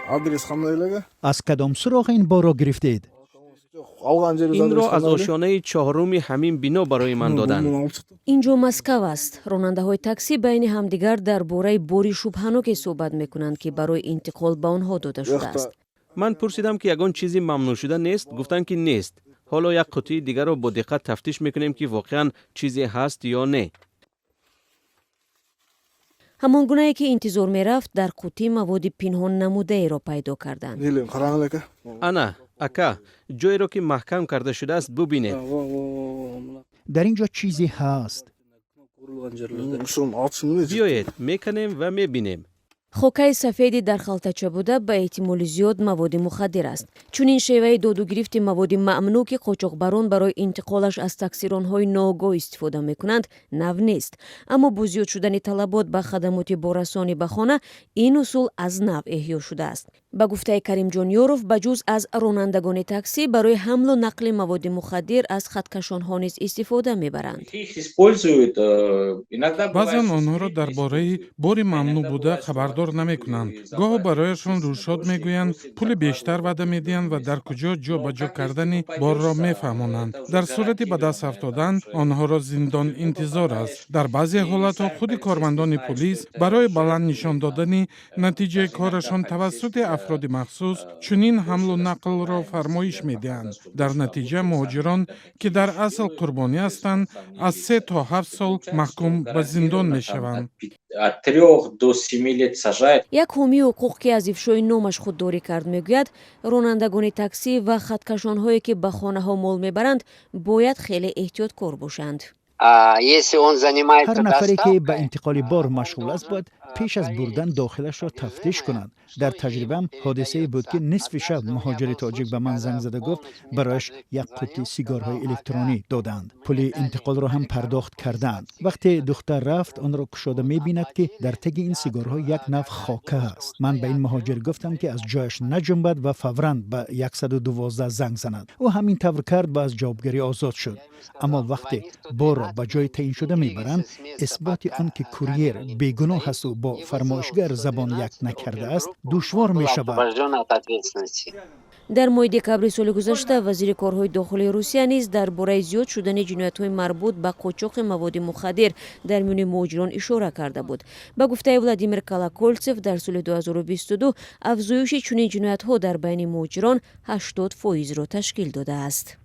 آدرس خانه از کدام سراغ این بار را گرفتید؟ این را از آشیانه چهارم همین بنا برای من دادند. اینجا مسکو است. راننده‌های تاکسی بین همدیگر درباره باری شبهناک صحبت میکنند که برای انتقال به آنها داده شده است. من پرسیدم که یگان چیزی ممنوع شده نیست، گفتند که نیست. حالا یک قطعه دیگر را با دقت تفتیش میکنیم که واقعا چیزی هست یا نه. همان گونه‌ای که انتظار میرفت در قوطی مواد پنهان نموده ای را پیدا کردند. انا اکا جایی را که محکم کرده شده است ببینید. در اینجا چیزی هست. بیایید میکنیم و میبینیم. خوکه سفیدی در خلطچه بوده به احتمال زیاد مواد مخدر است. چون این شیوه داد و گرفت مواد ممنوع که قاچاقبران برای انتقالش از تاکسیران‌های ناآگاه استفاده میکنند نو نیست. اما با زیاد شدن طلبات به خدمات بارسانی به خانه این اصول از نو احیا شده است. به گفته کریم جان یوروف بجز از رانندگان تاکسی برای حمل و نقل مواد مخدر از خطکشان‌ها نیز استفاده میبرند. بعضن آنها را درباره بار ممنوع بوده خبردار نمیکنند. گاه برایشان روشاد میگویند پول بیشتر وعده میدهند و در کجا جا به جا کردن بار را میفهمانند. در صورت به دست افتادن آنها را زندان انتظار است. در بعضی حالات خود کارمندان پلیس برای بلند نشان دادن نتیجه کارشان توسط افراد مخصوص چنین حمل و نقل را فرمایش میدهند. در نتیجه مهاجران که در اصل قربانی هستند از 3 تا 7 سال محکوم به زندان میشوند. یک حامی حقوق که از افشای نامش خودداری کرد میگوید رانندگان تاکسی و خطکشان‌هایی که به خانه‌ها مال میبرند باید خیلی احتیاطکار باشند. هر نفری که به انتقال بار مشغول است باید پیش از بردن داخلش را تفتیش کنند. در تجربه‌ام حادثه بود که نصف شب مهاجر تاجیک به من زنگ زده گفت برایش یک قطعه سیگارهای الکترونی دادند. پول انتقال را هم پرداخت کردند. وقتی دختر رفت آن را گشاده می‌بیند که در تگ این سیگارها یک نوع خاکه است. من به این مهاجر گفتم که از جایش نجنبد و فوراً به 112 زنگ زند. او همین طور کرد و از جوابگری آزاد شد. اما وقتی بار را به جای تعیین شده میبرند اثبات آن که کوریر بیگناه است و با فرمایشگر زبان یک نکرده است دشوار می شود. در ماه دکبر سال گذشته وزیر کارهای داخلی روسیه نیز درباره زیاد شدن جنایت‌های مربوط به قاچاق مواد مخدر در میان مهاجران اشاره کرده بود. به گفته ولادیمیر کالاکولتسف در سال 2022 افزایش چنین جنایت‌ها در بین مهاجران 80% را تشکیل داده است.